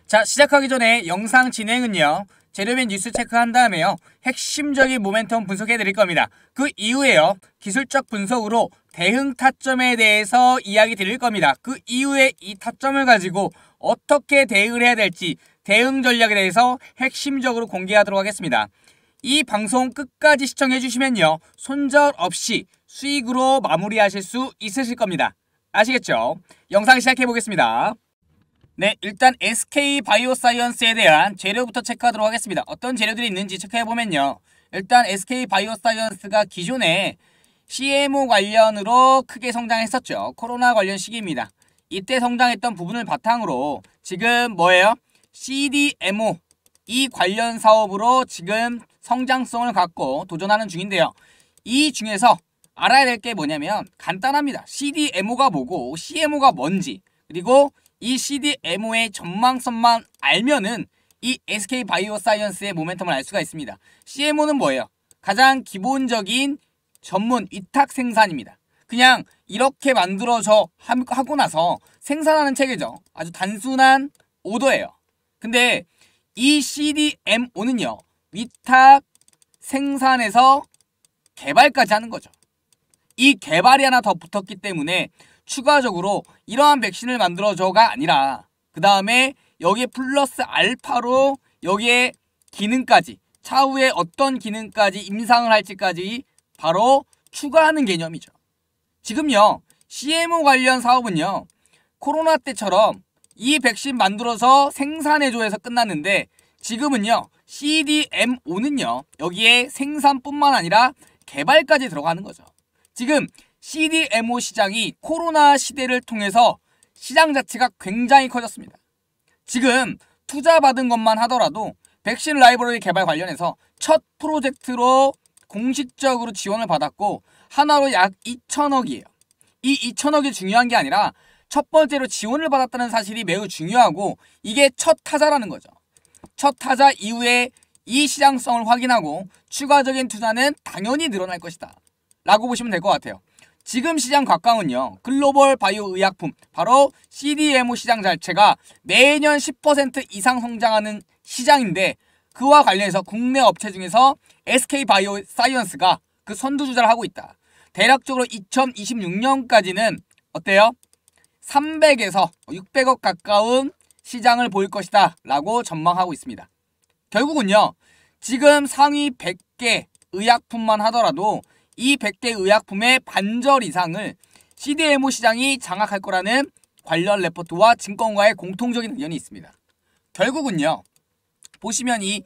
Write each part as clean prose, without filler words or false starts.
자, 시작하기 전에 영상 진행은요, 재료 및 뉴스 체크한 다음에요, 핵심적인 모멘텀 분석해 드릴 겁니다. 그 이후에요, 기술적 분석으로 대응 타점에 대해서 이야기 드릴 겁니다. 그 이후에 이 타점을 가지고 어떻게 대응을 해야 될지 대응 전략에 대해서 핵심적으로 공개하도록 하겠습니다. 이 방송 끝까지 시청해 주시면요, 손절 없이 수익으로 마무리하실 수 있으실 겁니다. 아시겠죠? 영상 시작해 보겠습니다. 네, 일단 SK바이오사이언스에 대한 재료부터 체크하도록 하겠습니다. 어떤 재료들이 있는지 체크해보면요, 일단 SK바이오사이언스가 기존에 CMO 관련으로 크게 성장했었죠. 코로나 관련 시기입니다. 이때 성장했던 부분을 바탕으로 지금 뭐예요? CDMO 이 관련 사업으로 지금 성장성을 갖고 도전하는 중인데요. 이 중에서 알아야 될 게 뭐냐면 간단합니다. CDMO가 뭐고 CMO가 뭔지, 그리고 이 CDMO의 전망성만 알면은 이 SK바이오사이언스의 모멘텀을 알 수가 있습니다. CMO는 뭐예요? 가장 기본적인 전문 위탁 생산입니다. 그냥 이렇게 만들어져 하고 나서 생산하는 체계죠. 아주 단순한 오더예요. 근데 이 CDMO는요, 위탁 생산에서 개발까지 하는 거죠. 이 개발이 하나 더 붙었기 때문에 추가적으로 이러한 백신을 만들어줘가 아니라 그 다음에 여기에 플러스 알파로 여기에 기능까지, 차후에 어떤 기능까지 임상을 할지까지 바로 추가하는 개념이죠. 지금요, CMO 관련 사업은요, 코로나 때처럼 이 백신 만들어서 생산해줘 해서 끝났는데, 지금은요, CDMO는요, 여기에 생산뿐만 아니라 개발까지 들어가는 거죠. 지금 CDMO 시장이 코로나 시대를 통해서 시장 자체가 굉장히 커졌습니다. 지금 투자 받은 것만 하더라도 백신 라이브러리 개발 관련해서 첫 프로젝트로 공식적으로 지원을 받았고 하나로 약 2천억이에요. 이 2천억이 중요한 게 아니라 첫 번째로 지원을 받았다는 사실이 매우 중요하고, 이게 첫 타자라는 거죠. 첫 타자 이후에 이 시장성을 확인하고 추가적인 투자는 당연히 늘어날 것이다 라고 보시면 될 것 같아요. 지금 시장 각광은요, 글로벌 바이오 의약품, 바로 CDMO 시장 자체가 매년 10% 이상 성장하는 시장인데, 그와 관련해서 국내 업체 중에서 SK바이오사이언스가 그 선두주자를 하고 있다. 대략적으로 2026년까지는 어때요? 300에서 600억 가까운 시장을 보일 것이다 라고 전망하고 있습니다. 결국은요, 지금 상위 100개 의약품만 하더라도 이 100개 의약품의 반절 이상을 CDMO 시장이 장악할 거라는 관련 레포트와 증권가의 공통적인 의견이 있습니다. 결국은요, 보시면 이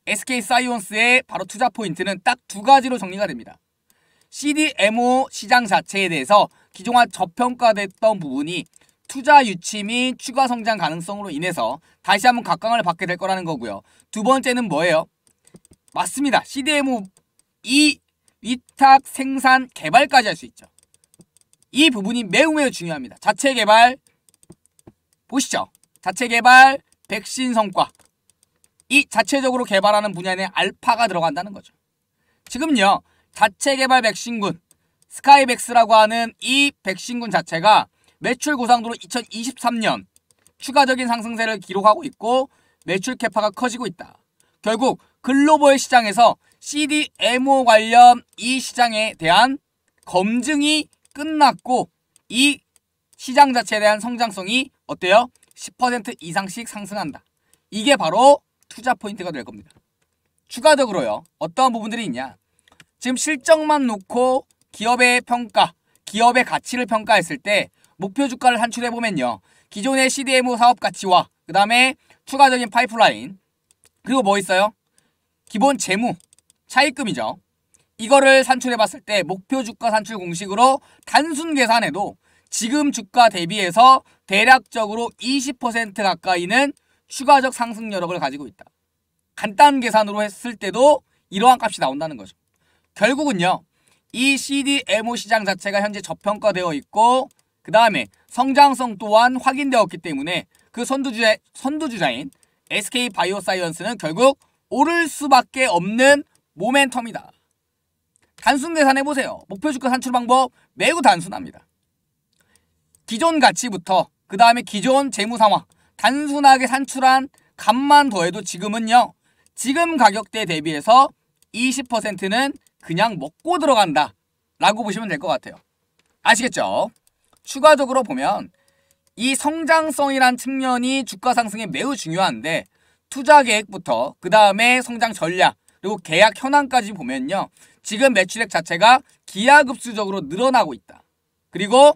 SK사이언스의 바로 투자 포인트는 딱 두 가지로 정리가 됩니다. CDMO 시장 자체에 대해서 기존과 저평가됐던 부분이 투자 유치 및 추가 성장 가능성으로 인해서 다시 한번 각광을 받게 될 거라는 거고요. 두 번째는 뭐예요? 맞습니다. CDMO 이 위탁 생산 개발까지 할 수 있죠. 이 부분이 매우 중요합니다. 자체 개발 보시죠. 자체 개발, 백신 성과, 이 자체적으로 개발하는 분야에 알파가 들어간다는 거죠. 지금요, 자체 개발 백신군 스카이백스라고 하는 이 백신군 자체가 매출 고상도로 2023년 추가적인 상승세를 기록하고 있고 매출 캐파가 커지고 있다. 결국 글로벌 시장에서 CDMO 관련 이 시장에 대한 검증이 끝났고 이 시장 자체에 대한 성장성이 어때요? 10% 이상씩 상승한다. 이게 바로 투자 포인트가 될 겁니다. 추가적으로요, 어떠한 부분들이 있냐? 지금 실적만 놓고 기업의 평가, 기업의 가치를 평가했을 때 목표 주가를 산출해보면요, 기존의 CDMO 사업 가치와 그 다음에 추가적인 파이프라인, 그리고 뭐 있어요? 기본 재무, 차입금이죠. 이거를 산출해봤을 때 목표 주가 산출 공식으로 단순 계산해도 지금 주가 대비해서 대략적으로 20% 가까이는 추가적 상승 여력을 가지고 있다. 간단 계산으로 했을 때도 이러한 값이 나온다는 거죠. 결국은요, 이 CDMO 시장 자체가 현재 저평가되어 있고 그 다음에 성장성 또한 확인되었기 때문에 그 선두주자인 SK바이오사이언스는 결국 오를 수밖에 없는 모멘텀이다. 단순 계산해보세요. 목표 주가 산출 방법 매우 단순합니다. 기존 가치부터 그 다음에 기존 재무 상황 단순하게 산출한 값만 더해도 지금은요, 지금 가격대 대비해서 20%는 그냥 먹고 들어간다 라고 보시면 될 것 같아요. 아시겠죠? 추가적으로 보면 이 성장성이란 측면이 주가 상승에 매우 중요한데, 투자 계획부터 그 다음에 성장 전략 그리고 계약 현황까지 보면요, 지금 매출액 자체가 기하급수적으로 늘어나고 있다. 그리고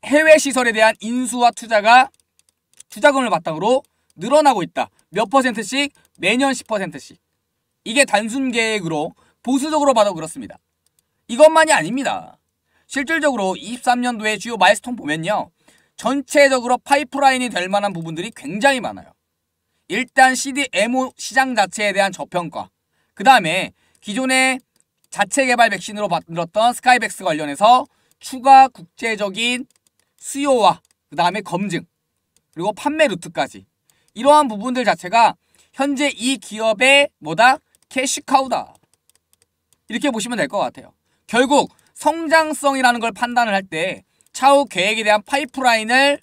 해외 시설에 대한 인수와 투자가 투자금을 바탕으로 늘어나고 있다. 몇 %씩? 매년 10%씩. 이게 단순 계획으로 보수적으로 봐도 그렇습니다. 이것만이 아닙니다. 실질적으로 23년도에 주요 마일스톤 보면요, 전체적으로 파이프라인이 될 만한 부분들이 굉장히 많아요. 일단 CDMO 시장 자체에 대한 저평가, 그 다음에 기존의 자체 개발 백신으로 만들었던 스카이백스 관련해서 추가 국제적인 수요와 그 다음에 검증, 그리고 판매 루트까지, 이러한 부분들 자체가 현재 이 기업의 뭐다? 캐시카우다. 이렇게 보시면 될 것 같아요. 결국 성장성이라는 걸 판단을 할 때 차후 계획에 대한 파이프라인을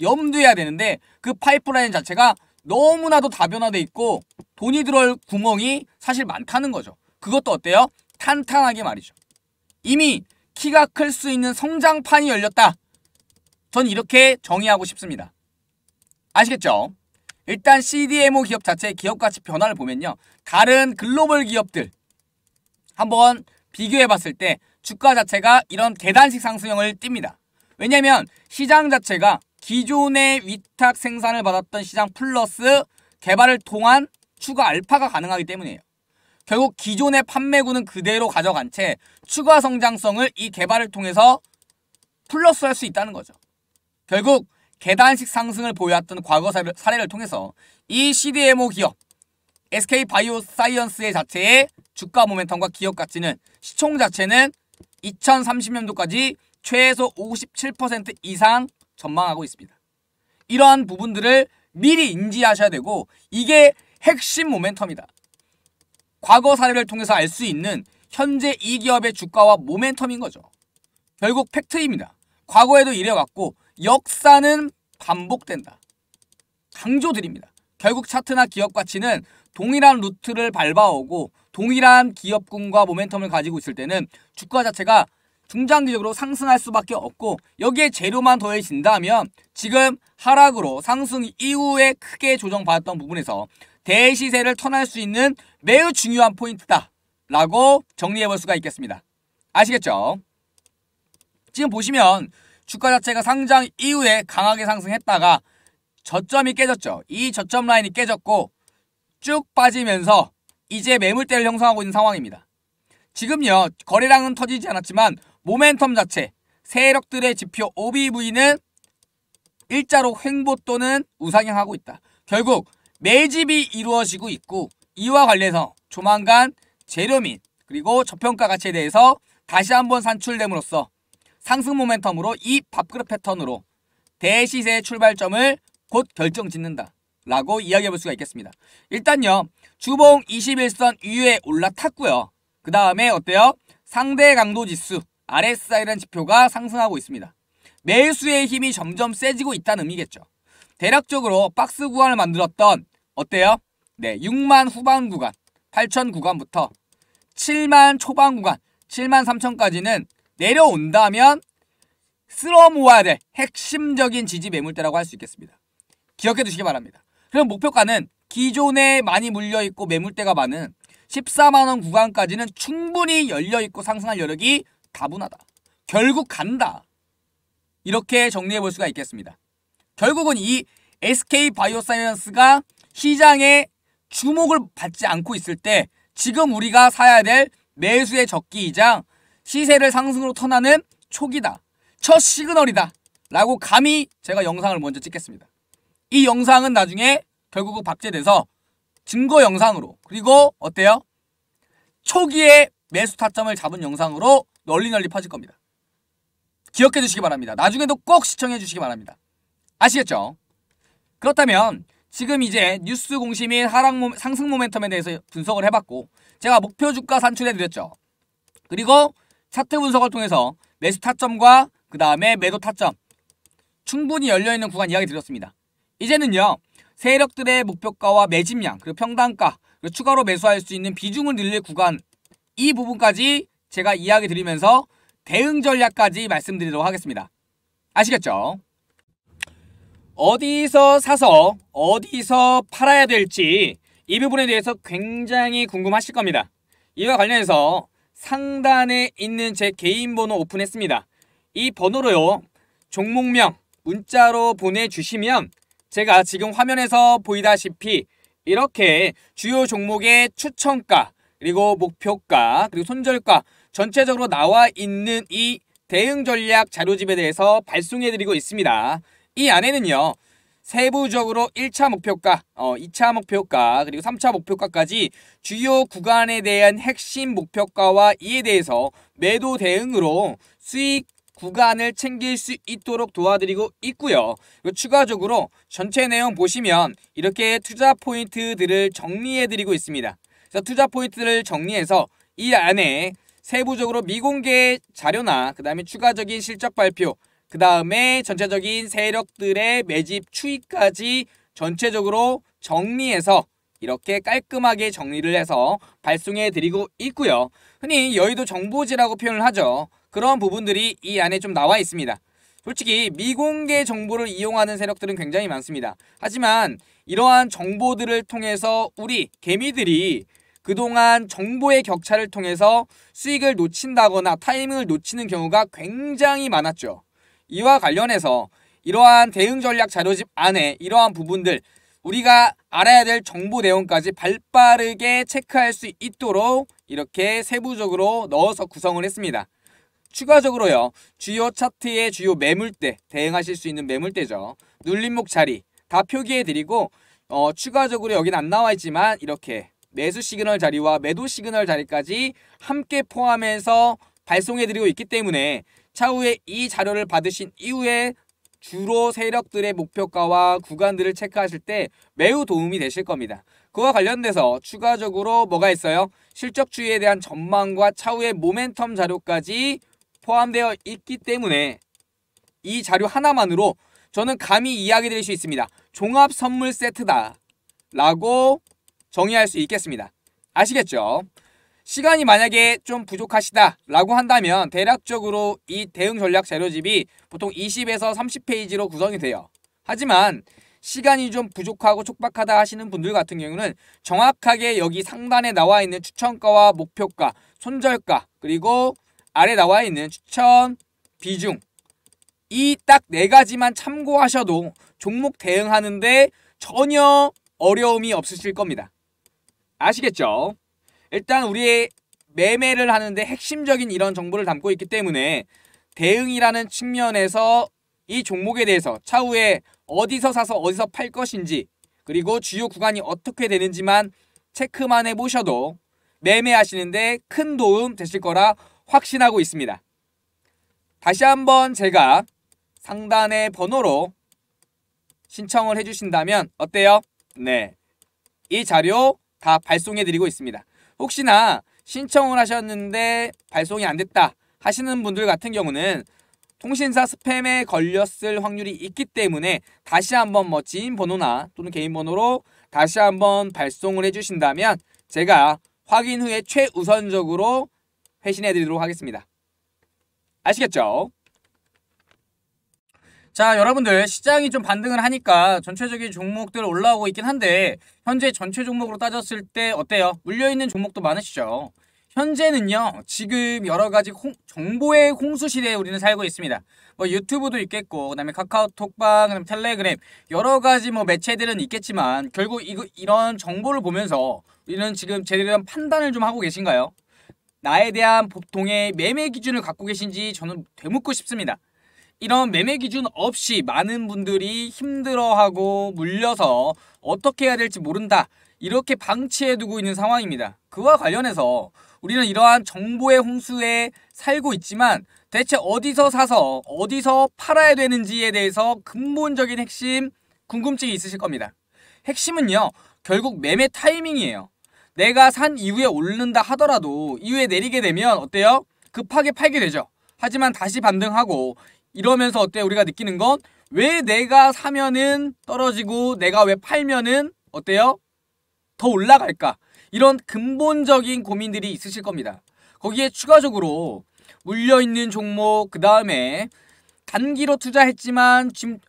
염두해야 되는데, 그 파이프라인 자체가 너무나도 다변화돼 있고 돈이 들어올 구멍이 사실 많다는 거죠. 그것도 어때요? 탄탄하게 말이죠. 이미 키가 클 수 있는 성장판이 열렸다. 전 이렇게 정의하고 싶습니다. 아시겠죠? 일단 CDMO 기업 자체의 기업 가치 변화를 보면요, 다른 글로벌 기업들 한번 비교해 봤을 때 주가 자체가 이런 계단식 상승형을 띱니다. 왜냐면 시장 자체가 기존의 위탁 생산을 받았던 시장 플러스 개발을 통한 추가 알파가 가능하기 때문이에요. 결국 기존의 판매구는 그대로 가져간 채 추가 성장성을 이 개발을 통해서 플러스할 수 있다는 거죠. 결국 계단식 상승을 보여왔던 과거 사례를 통해서 이 CDMO 기업 SK바이오사이언스의 자체의 주가 모멘텀과 기업 가치는, 시총 자체는 2030년도까지 최소 57% 이상 전망하고 있습니다. 이러한 부분들을 미리 인지하셔야 되고, 이게 핵심 모멘텀이다. 과거 사례를 통해서 알 수 있는 현재 이 기업의 주가와 모멘텀인 거죠. 결국 팩트입니다. 과거에도 이래왔고 역사는 반복된다. 강조드립니다. 결국 차트나 기업 가치는 동일한 루트를 밟아오고 동일한 기업군과 모멘텀을 가지고 있을 때는 주가 자체가 중장기적으로 상승할 수밖에 없고, 여기에 재료만 더해진다면 지금 하락으로 상승 이후에 크게 조정받았던 부분에서 대시세를 턴할 수 있는 매우 중요한 포인트다 라고 정리해볼 수가 있겠습니다. 아시겠죠? 지금 보시면 주가 자체가 상장 이후에 강하게 상승했다가 저점이 깨졌죠. 이 저점 라인이 깨졌고 쭉 빠지면서 이제 매물대를 형성하고 있는 상황입니다. 지금요, 거래량은 터지지 않았지만 모멘텀 자체, 세력들의 지표 OBV는 일자로 횡보 또는 우상향하고 있다. 결국 매집이 이루어지고 있고, 이와 관련해서 조만간 재료 및 그리고 저평가 가치에 대해서 다시 한번 산출됨으로써 상승 모멘텀으로 이 밥그릇 패턴으로 대시세의 출발점을 곧 결정짓는다 라고 이야기해볼 수가 있겠습니다. 일단요, 주봉 21선 위에 올라탔고요. 그 다음에 어때요? 상대 강도 지수 RSI라는 지표가 상승하고 있습니다. 매수의 힘이 점점 세지고 있다는 의미겠죠. 대략적으로 박스 구간을 만들었던 어때요? 네, 6만 후반 구간, 8천 구간부터 7만 초반 구간, 7만 3천까지는 내려온다면 쓸어 모아야 될 핵심적인 지지 매물대라고 할 수 있겠습니다. 기억해 두시기 바랍니다. 그럼 목표가는 기존에 많이 물려있고 매물대가 많은 14만원 구간까지는 충분히 열려있고 상승할 여력이 다분하다. 결국 간다. 이렇게 정리해 볼 수가 있겠습니다. 결국은 이 SK바이오사이언스가 시장에 주목을 받지 않고 있을 때 지금 우리가 사야 될 매수의 적기이자 시세를 상승으로 턴하는 초기다. 첫 시그널이다. 라고 감히 제가 영상을 먼저 찍겠습니다. 이 영상은 나중에 결국은 박제돼서 증거 영상으로, 그리고 어때요? 초기에 매수 타점을 잡은 영상으로 널리 퍼질 겁니다. 기억해 주시기 바랍니다. 나중에도 꼭 시청해 주시기 바랍니다. 아시겠죠? 그렇다면 지금 이제 뉴스 공시 및 상승 모멘텀에 대해서 분석을 해봤고, 제가 목표 주가 산출해 드렸죠. 그리고 차트 분석을 통해서 매수 타점과 그 다음에 매도 타점 충분히 열려있는 구간 이야기 드렸습니다. 이제는요, 세력들의 목표가와 매집량, 그리고 평단가, 그리고 추가로 매수할 수 있는 비중을 늘릴 구간, 이 부분까지 제가 이야기 드리면서 대응 전략까지 말씀드리도록 하겠습니다. 아시겠죠? 어디서 사서 어디서 팔아야 될지 이 부분에 대해서 굉장히 궁금하실 겁니다. 이와 관련해서 상단에 있는 제 개인 번호 오픈했습니다. 이 번호로요, 종목명 문자로 보내주시면 제가 지금 화면에서 보이다시피 이렇게 주요 종목의 추천가, 그리고 목표가, 그리고 손절가 전체적으로 나와 있는 이 대응 전략 자료집에 대해서 발송해드리고 있습니다. 이 안에는요, 세부적으로 1차 목표가, 2차 목표가, 그리고 3차 목표가까지 주요 구간에 대한 핵심 목표가와 이에 대해서 매도 대응으로 수익 구간을 챙길 수 있도록 도와드리고 있고요. 그리고 추가적으로 전체 내용 보시면 이렇게 투자 포인트들을 정리해드리고 있습니다. 그래서 투자 포인트를 정리해서 이 안에 세부적으로 미공개 자료나 그 다음에 추가적인 실적 발표, 그 다음에 전체적인 세력들의 매집 추이까지 전체적으로 정리해서 이렇게 깔끔하게 정리를 해서 발송해 드리고 있고요. 흔히 여의도 정보지라고 표현을 하죠. 그런 부분들이 이 안에 좀 나와 있습니다. 솔직히 미공개 정보를 이용하는 세력들은 굉장히 많습니다. 하지만 이러한 정보들을 통해서 우리 개미들이 그동안 정보의 격차를 통해서 수익을 놓친다거나 타이밍을 놓치는 경우가 굉장히 많았죠. 이와 관련해서 이러한 대응 전략 자료집 안에 이러한 부분들, 우리가 알아야 될 정보 내용까지 발빠르게 체크할 수 있도록 이렇게 세부적으로 넣어서 구성을 했습니다. 추가적으로요, 주요 차트의 주요 매물대, 대응하실 수 있는 매물대죠. 눌림목 자리 다 표기해드리고 추가적으로 여기는 안 나와 있지만 이렇게 매수 시그널 자리와 매도 시그널 자리까지 함께 포함해서 발송해드리고 있기 때문에 차후에 이 자료를 받으신 이후에 주로 세력들의 목표가와 구간들을 체크하실 때 매우 도움이 되실 겁니다. 그와 관련돼서 추가적으로 뭐가 있어요? 실적 추이에 대한 전망과 차후의 모멘텀 자료까지 포함되어 있기 때문에 이 자료 하나만으로 저는 감히 이야기 드릴 수 있습니다. 종합 선물 세트다 라고 정의할 수 있겠습니다. 아시겠죠? 시간이 만약에 좀 부족하시다 라고 한다면 대략적으로 이 대응 전략 자료집이 보통 20에서 30페이지로 구성이 돼요. 하지만 시간이 좀 부족하고 촉박하다 하시는 분들 같은 경우는 정확하게 여기 상단에 나와 있는 추천가와 목표가, 손절가, 그리고 아래 나와 있는 추천 비중, 이 딱 4가지만 참고하셔도 종목 대응하는데 전혀 어려움이 없으실 겁니다. 아시겠죠? 일단 우리의 매매를 하는데 핵심적인 이런 정보를 담고 있기 때문에 대응이라는 측면에서 이 종목에 대해서 차후에 어디서 사서 어디서 팔 것인지, 그리고 주요 구간이 어떻게 되는지만 체크만 해보셔도 매매하시는데 큰 도움 되실 거라 확신하고 있습니다. 다시 한번 제가 상단의 번호로 신청을 해주신다면 어때요? 네, 이 자료 다 발송해드리고 있습니다. 혹시나 신청을 하셨는데 발송이 안 됐다 하시는 분들 같은 경우는 통신사 스팸에 걸렸을 확률이 있기 때문에 다시 한번 지인 번호나 또는 개인 번호로 다시 한번 발송을 해주신다면 제가 확인 후에 최우선적으로 회신해드리도록 하겠습니다. 아시겠죠? 자, 여러분들 시장이 좀 반등을 하니까 전체적인 종목들 올라오고 있긴 한데 현재 전체 종목으로 따졌을 때 어때요? 물려있는 종목도 많으시죠? 현재는요, 지금 여러가지 정보의 홍수시대에 우리는 살고 있습니다. 유튜브도 있겠고, 그 다음에 카카오톡방, 그다음에 텔레그램, 여러가지 매체들은 있겠지만 결국 이런 정보를 보면서 우리는 지금 제대로 된 판단을 좀 하고 계신가요? 나에 대한 보통의 매매 기준을 갖고 계신지 저는 되묻고 싶습니다. 이런 매매 기준 없이 많은 분들이 힘들어하고 물려서 어떻게 해야 될지 모른다, 이렇게 방치해두고 있는 상황입니다. 그와 관련해서 우리는 이러한 정보의 홍수에 살고 있지만 대체 어디서 사서 어디서 팔아야 되는지에 대해서 근본적인 핵심 궁금증이 있으실 겁니다. 핵심은요, 결국 매매 타이밍이에요. 내가 산 이후에 오른다 하더라도 이후에 내리게 되면 어때요? 급하게 팔게 되죠. 하지만 다시 반등하고 이러면서 어때요? 우리가 느끼는 건 왜 내가 사면은 떨어지고 내가 왜 팔면은 어때요? 더 올라갈까? 이런 근본적인 고민들이 있으실 겁니다. 거기에 추가적으로 물려있는 종목, 그 다음에 단기로 투자했지만 지금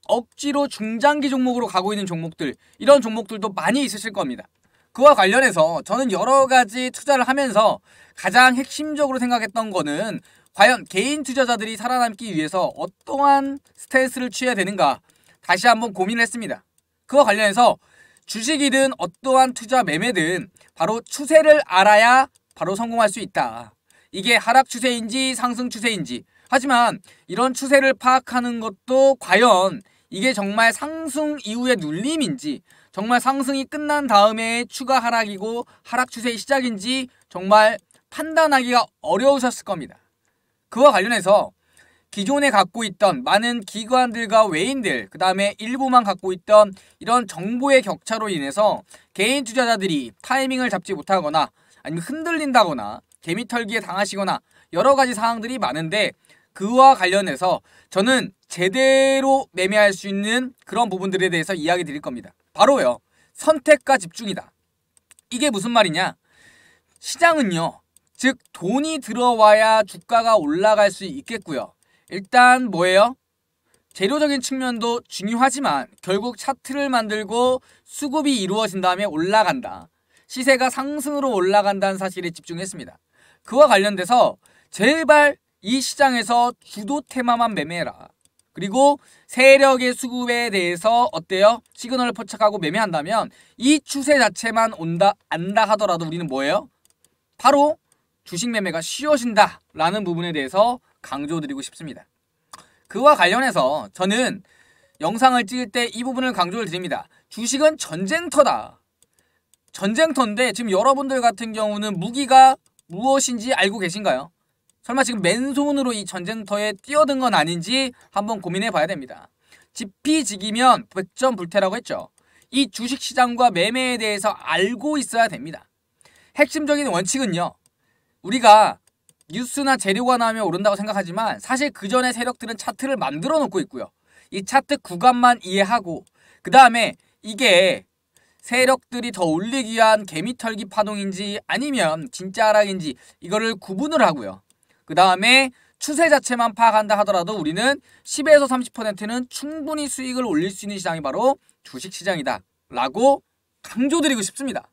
억지로 중장기 종목으로 가고 있는 종목들, 이런 종목들도 많이 있으실 겁니다. 그와 관련해서 저는 여러 가지 투자를 하면서 가장 핵심적으로 생각했던 거는 과연 개인 투자자들이 살아남기 위해서 어떠한 스탠스를 취해야 되는가 다시 한번 고민을 했습니다. 그와 관련해서 주식이든 어떠한 투자 매매든 바로 추세를 알아야 바로 성공할 수 있다. 이게 하락 추세인지 상승 추세인지, 하지만 이런 추세를 파악하는 것도 과연 이게 정말 상승 이후의 눌림인지, 정말 상승이 끝난 다음에 추가 하락이고 하락 추세의 시작인지 정말 판단하기가 어려우셨을 겁니다. 그와 관련해서 기존에 갖고 있던 많은 기관들과 외인들, 그 다음에 일부만 갖고 있던 이런 정보의 격차로 인해서 개인 투자자들이 타이밍을 잡지 못하거나 아니면 흔들린다거나 개미털기에 당하시거나 여러 가지 사항들이 많은데, 그와 관련해서 저는 제대로 매매할 수 있는 그런 부분들에 대해서 이야기 드릴 겁니다. 바로요, 선택과 집중이다. 이게 무슨 말이냐? 시장은요, 즉 돈이 들어와야 주가가 올라갈 수 있겠고요. 일단 뭐예요? 재료적인 측면도 중요하지만 결국 차트를 만들고 수급이 이루어진 다음에 올라간다. 시세가 상승으로 올라간다는 사실에 집중했습니다. 그와 관련돼서 제발 이 시장에서 주도 테마만 매매해라. 그리고 세력의 수급에 대해서 어때요? 시그널을 포착하고 매매한다면 이 추세 자체만 안다 하더라도 우리는 뭐예요? 바로 주식 매매가 쉬워진다 라는 부분에 대해서 강조드리고 싶습니다. 그와 관련해서 저는 영상을 찍을 때 이 부분을 강조를 드립니다. 주식은 전쟁터다. 전쟁터인데 지금 여러분들 같은 경우는 무기가 무엇인지 알고 계신가요? 설마 지금 맨손으로 이 전쟁터에 뛰어든 건 아닌지 한번 고민해 봐야 됩니다. 지피지기면 백전불태라고 했죠. 이 주식시장과 매매에 대해서 알고 있어야 됩니다. 핵심적인 원칙은요, 우리가 뉴스나 재료가 나오면 오른다고 생각하지만 사실 그 전에 세력들은 차트를 만들어 놓고 있고요. 이 차트 구간만 이해하고 그 다음에 이게 세력들이 더 올리기 위한 개미털기 파동인지 아니면 진짜 하락인지 이거를 구분을 하고요. 그 다음에 추세 자체만 파악한다 하더라도 우리는 10에서 30%는 충분히 수익을 올릴 수 있는 시장이 바로 주식시장이다 라고 강조드리고 싶습니다.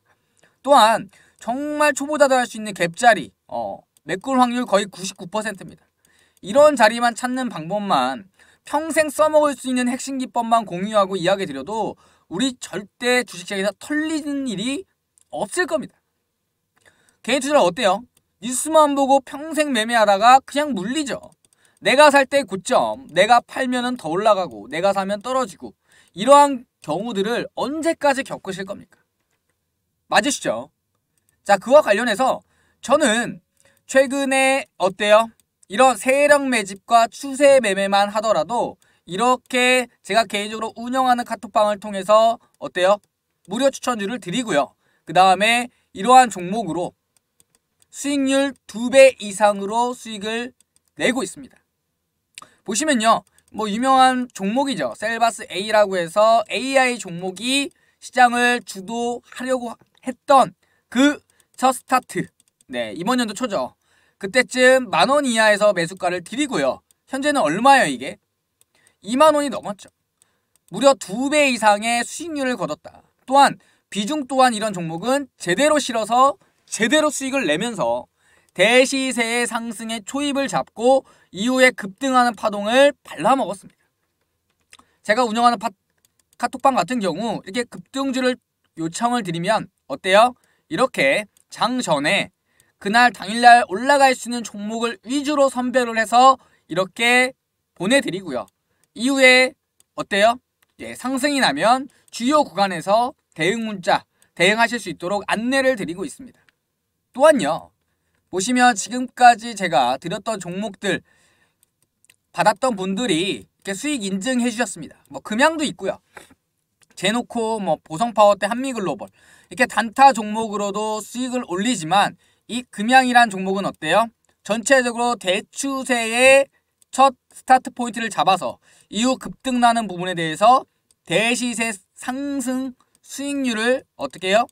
또한 정말 초보자도 할 수 있는 갭자리, 매꿀 확률 거의 99%입니다. 이런 자리만 찾는 방법만, 평생 써먹을 수 있는 핵심 기법만 공유하고 이야기 드려도 우리 절대 주식시장에서 털리는 일이 없을 겁니다. 개인 투자는 어때요? 뉴스만 보고 평생 매매하다가 그냥 물리죠. 내가 살 때 고점, 내가 팔면은 더 올라가고 내가 사면 떨어지고, 이러한 경우들을 언제까지 겪으실 겁니까? 맞으시죠? 자, 그와 관련해서 저는 최근에 어때요? 이런 세력 매집과 추세 매매만 하더라도 이렇게 제가 개인적으로 운영하는 카톡방을 통해서 어때요? 무료 추천주를 드리고요. 그 다음에 이러한 종목으로 수익률 2배 이상으로 수익을 내고 있습니다. 보시면요, 뭐 유명한 종목이죠. 셀바스 A라고 해서 AI 종목이 시장을 주도하려고 했던 그 첫 스타트, 네, 이번 연도 초죠. 그때쯤 10,000원 이하에서 매수가를 드리고요. 현재는 얼마예요 이게? 20,000원이 넘었죠. 무려 2배 이상의 수익률을 거뒀다. 또한 비중 또한 이런 종목은 제대로 실어서 제대로 수익을 내면서 대시세의 상승의 초입을 잡고 이후에 급등하는 파동을 발라먹었습니다. 제가 운영하는 카톡방 같은 경우 이렇게 급등주를 요청을 드리면 어때요? 이렇게 장 전에 그날 당일날 올라갈 수 있는 종목을 위주로 선별을 해서 이렇게 보내드리고요. 이후에 어때요? 예, 상승이 나면 주요 구간에서 대응 문자, 대응하실 수 있도록 안내를 드리고 있습니다. 또한요, 보시면 지금까지 제가 드렸던 종목들 받았던 분들이 이렇게 수익 인증해 주셨습니다. 뭐 금양도 있고요. 제노코, 뭐 보성파워때 한미글로벌, 이렇게 단타 종목으로도 수익을 올리지만 이 금양이란 종목은 어때요? 전체적으로 대추세의 첫 스타트 포인트를 잡아서 이후 급등나는 부분에 대해서 대시세 상승 수익률을 어떻게 해요?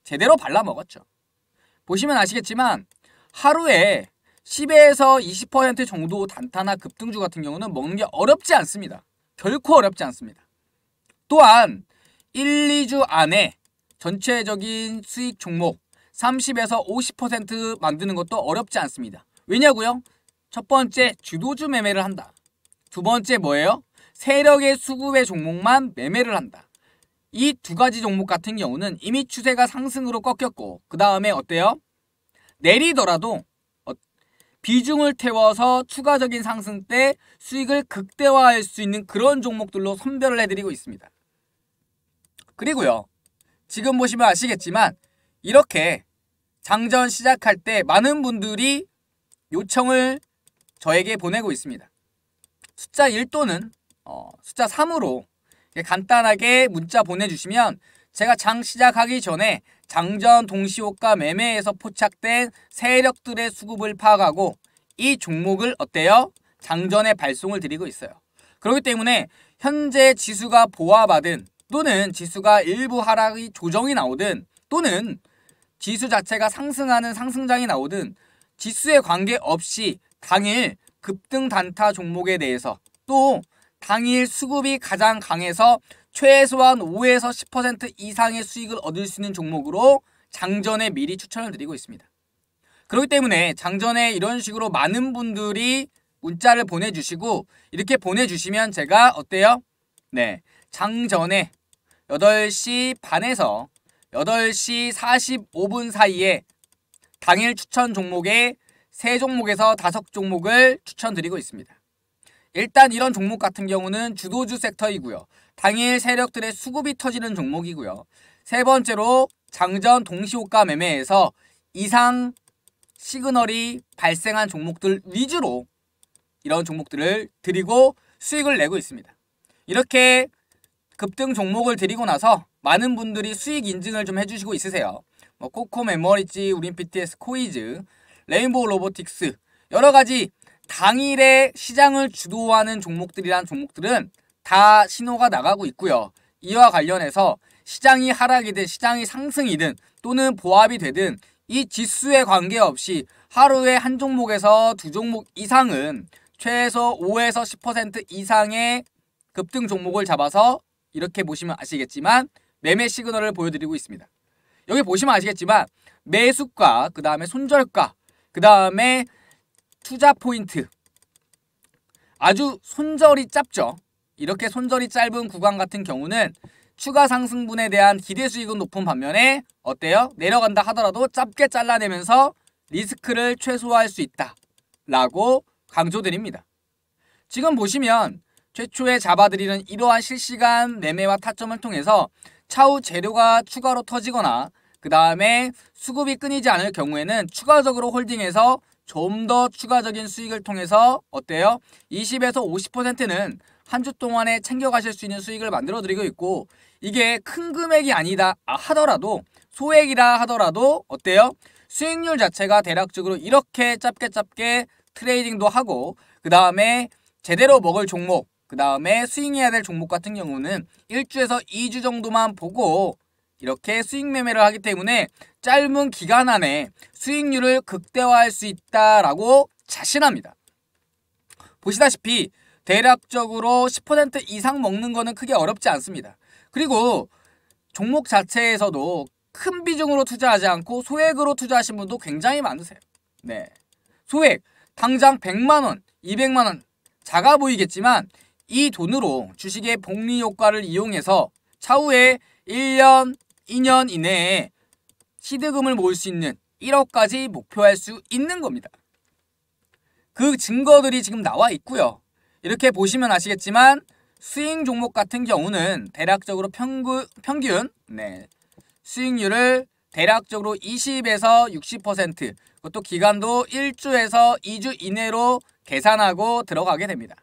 제대로 발라먹었죠. 보시면 아시겠지만 하루에 10에서 20% 정도 단타나 급등주 같은 경우는 먹는 게 어렵지 않습니다. 결코 어렵지 않습니다. 또한 1, 2주 안에 전체적인 수익 종목 30에서 50% 만드는 것도 어렵지 않습니다. 왜냐고요? 첫 번째, 주도주 매매를 한다. 두 번째 뭐예요? 세력의 수급의 종목만 매매를 한다. 이 두 가지 종목 같은 경우는 이미 추세가 상승으로 꺾였고 그 다음에 어때요? 내리더라도 비중을 태워서 추가적인 상승 때 수익을 극대화할 수 있는 그런 종목들로 선별을 해드리고 있습니다. 그리고요, 지금 보시면 아시겠지만 이렇게 장전 시작할 때 많은 분들이 요청을 저에게 보내고 있습니다. 숫자 1 또는 숫자 3으로 간단하게 문자 보내주시면 제가 장 시작하기 전에 장전 동시호가 매매에서 포착된 세력들의 수급을 파악하고 이 종목을 어때요? 장전에 발송을 드리고 있어요. 그렇기 때문에 현재 지수가 보합하든 또는 지수가 일부 하락이 조정이 나오든 또는 지수 자체가 상승하는 상승장이 나오든 지수에 관계없이 당일 급등 단타 종목에 대해서 또 당일 수급이 가장 강해서 최소한 5에서 10% 이상의 수익을 얻을 수 있는 종목으로 장전에 미리 추천을 드리고 있습니다. 그렇기 때문에 장전에 이런 식으로 많은 분들이 문자를 보내주시고 이렇게 보내주시면 제가 어때요? 네, 장전에 8시 반에서 8시 45분 사이에 당일 추천 종목에 3종목에서 5종목을 추천드리고 있습니다. 일단 이런 종목 같은 경우는 주도주 섹터이고요. 당일 세력들의 수급이 터지는 종목이고요. 세 번째로 장전 동시호가 매매에서 이상 시그널이 발생한 종목들 위주로 이런 종목들을 드리고 수익을 내고 있습니다. 이렇게 급등 종목을 드리고 나서 많은 분들이 수익 인증을 좀 해주시고 있으세요. 코코 메모리지, 우린 BTS, 코이즈, 레인보우 로보틱스 여러가지 당일에 시장을 주도하는 종목들이란 종목들은 다 신호가 나가고 있고요. 이와 관련해서 시장이 하락이든 시장이 상승이든 또는 보합이 되든 이 지수에 관계없이 하루에 한 종목에서 두 종목 이상은 최소 5에서 10% 이상의 급등 종목을 잡아서 이렇게 보시면 아시겠지만 매매 시그널을 보여드리고 있습니다. 여기 보시면 아시겠지만 매수가, 그 다음에 손절가, 그 다음에 투자 포인트 아주 손절이 짧죠. 이렇게 손절이 짧은 구간 같은 경우는 추가 상승분에 대한 기대 수익은 높은 반면에 어때요? 내려간다 하더라도 짧게 잘라내면서 리스크를 최소화할 수 있다 라고 강조드립니다. 지금 보시면 최초에 잡아드리는 이러한 실시간 매매와 타점을 통해서 차후 재료가 추가로 터지거나 그 다음에 수급이 끊이지 않을 경우에는 추가적으로 홀딩해서 좀 더 추가적인 수익을 통해서 어때요? 20에서 50%는 한 주 동안에 챙겨가실 수 있는 수익을 만들어 드리고 있고 이게 큰 금액이 아니다 하더라도 소액이라 하더라도 어때요? 수익률 자체가 대략적으로 이렇게 짧게 트레이딩도 하고 그 다음에 제대로 먹을 종목 그 다음에 스윙해야 될 종목 같은 경우는 1주에서 2주 정도만 보고 이렇게 수익 매매를 하기 때문에 짧은 기간 안에 수익률을 극대화할 수 있다라고 자신합니다. 보시다시피 대략적으로 10% 이상 먹는 거는 크게 어렵지 않습니다. 그리고 종목 자체에서도 큰 비중으로 투자하지 않고 소액으로 투자하신 분도 굉장히 많으세요. 네, 소액 당장 100만원, 200만원 작아 보이겠지만 이 돈으로 주식의 복리 효과를 이용해서 차후에 1년, 2년 이내에 시드금을 모을 수 있는 1억까지 목표할 수 있는 겁니다. 그 증거들이 지금 나와 있고요. 이렇게 보시면 아시겠지만 스윙 종목 같은 경우는 대략적으로 평균 수익률을 대략적으로 20에서 60% 그것도 기간도 1주에서 2주 이내로 계산하고 들어가게 됩니다.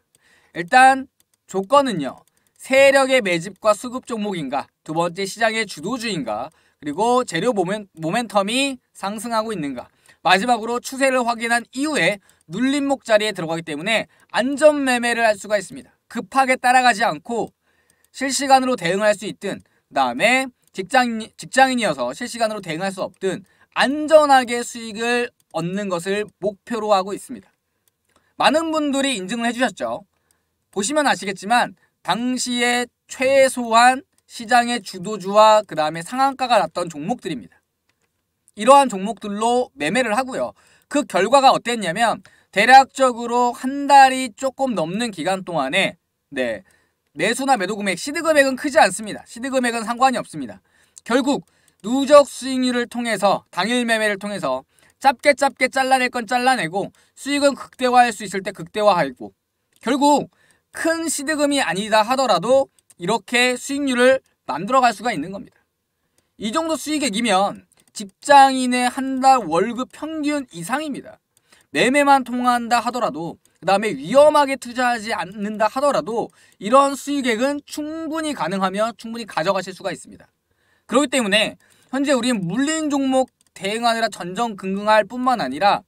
일단 조건은요. 세력의 매집과 수급 종목인가, 두 번째 시장의 주도주인가, 그리고 재료 모멘텀이 상승하고 있는가, 마지막으로 추세를 확인한 이후에 눌림목 자리에 들어가기 때문에 안전매매를 할 수가 있습니다. 급하게 따라가지 않고 실시간으로 대응할 수 있든, 그 다음에 직장인이어서 실시간으로 대응할 수 없든 안전하게 수익을 얻는 것을 목표로 하고 있습니다. 많은 분들이 인증을 해주셨죠. 보시면 아시겠지만 당시에 최소한 시장의 주도주와 그 다음에 상한가가 났던 종목들입니다. 이러한 종목들로 매매를 하고요. 그 결과가 어땠냐면 대략적으로 한 달이 조금 넘는 기간 동안에 매수나 매도 금액, 시드 금액은 크지 않습니다. 시드 금액은 상관이 없습니다. 결국 누적 수익률을 통해서, 당일 매매를 통해서 짧게 잘라낼 건 잘라내고 수익은 극대화할 수 있을 때 극대화하고, 결국 큰 시드금이 아니다 하더라도 이렇게 수익률을 만들어갈 수가 있는 겁니다. 이 정도 수익액이면 직장인의 한 달 월급 평균 이상입니다. 매매만 통한다 하더라도, 그 다음에 위험하게 투자하지 않는다 하더라도 이런 수익액은 충분히 가능하며 충분히 가져가실 수가 있습니다. 그렇기 때문에 현재 우리는 물린 종목 대응하느라 전전긍긍할 뿐만 아니라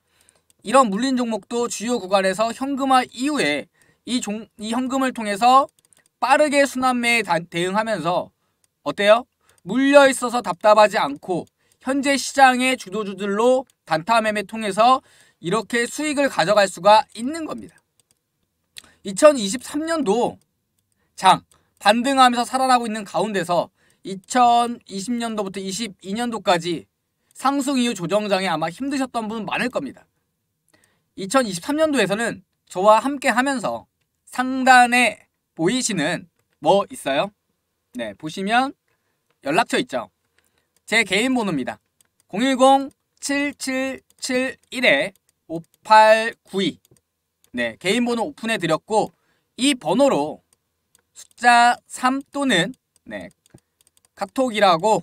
이런 물린 종목도 주요 구간에서 현금화 이후에 이 현금을 통해서 빠르게 순환매에 대응하면서 어때요? 물려 있어서 답답하지 않고 현재 시장의 주도주들로 단타 매매 통해서 이렇게 수익을 가져갈 수가 있는 겁니다. 2023년도 장 반등하면서 살아나고 있는 가운데서 2020년도부터 22년도까지 상승 이후 조정장에 아마 힘드셨던 분 많을 겁니다. 2023년도에서는 저와 함께 하면서 상단에 보이시는 뭐 있어요? 네, 보시면 연락처 있죠? 제 개인 번호입니다. 010-7771-5892. 네, 개인 번호 오픈해 드렸고 이 번호로 숫자 3 또는 카톡이라고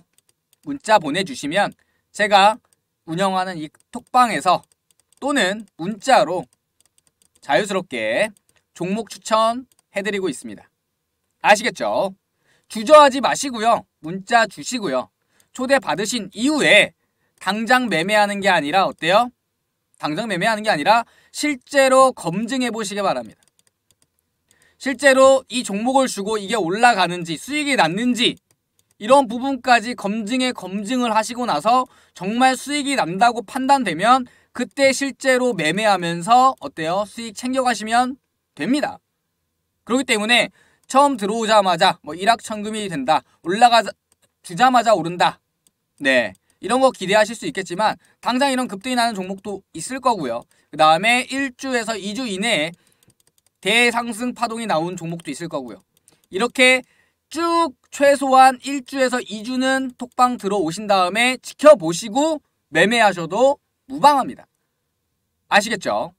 문자 보내주시면 제가 운영하는 이 톡방에서 또는 문자로 자유스럽게 종목 추천해드리고 있습니다. 아시겠죠? 주저하지 마시고요. 문자 주시고요. 초대 받으신 이후에 당장 매매하는 게 아니라 어때요? 당장 매매하는 게 아니라 실제로 검증해 보시기 바랍니다. 실제로 이 종목을 주고 이게 올라가는지 수익이 났는지 이런 부분까지 검증을 하시고 나서 정말 수익이 난다고 판단되면 그때 실제로 매매하면서 어때요? 수익 챙겨가시면 됩니다. 그렇기 때문에 처음 들어오자마자 뭐 일확천금이 된다, 주자마자 오른다, 이런 거 기대하실 수 있겠지만 당장 이런 급등이 나는 종목도 있을 거고요. 그 다음에 1주에서 2주 이내에 대상승 파동이 나온 종목도 있을 거고요. 이렇게 쭉 최소한 1주에서 2주는 톡방 들어오신 다음에 지켜보시고 매매하셔도 무방합니다. 아시겠죠?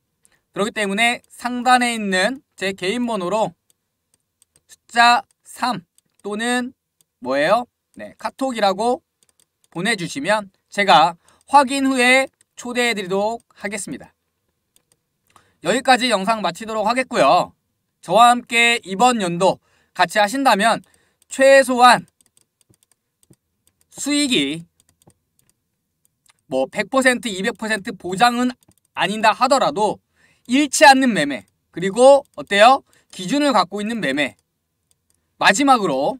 그렇기 때문에 상단에 있는 제 개인 번호로 숫자 3 또는 뭐예요? 카톡이라고 보내주시면 제가 확인 후에 초대해드리도록 하겠습니다. 여기까지 영상 마치도록 하겠고요. 저와 함께 이번 연도 같이 하신다면 최소한 수익이 뭐 100%, 200% 보장은 아니다 하더라도 잃지 않는 매매, 그리고 어때요? 기준을 갖고 있는 매매, 마지막으로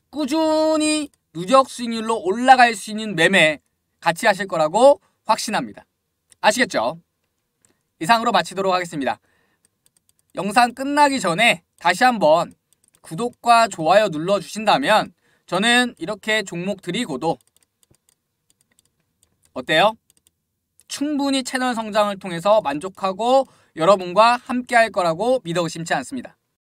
꾸준히 누적 수익률로 올라갈 수 있는 매매 같이 하실 거라고 확신합니다. 아시겠죠? 이상으로 마치도록 하겠습니다. 영상 끝나기 전에 다시 한번 구독과 좋아요 눌러주신다면 저는 이렇게 종목 드리고도 어때요? 충분히 채널 성장을 통해서 만족하고 여러분과 함께 할 거라고 믿어 의심치 않습니다.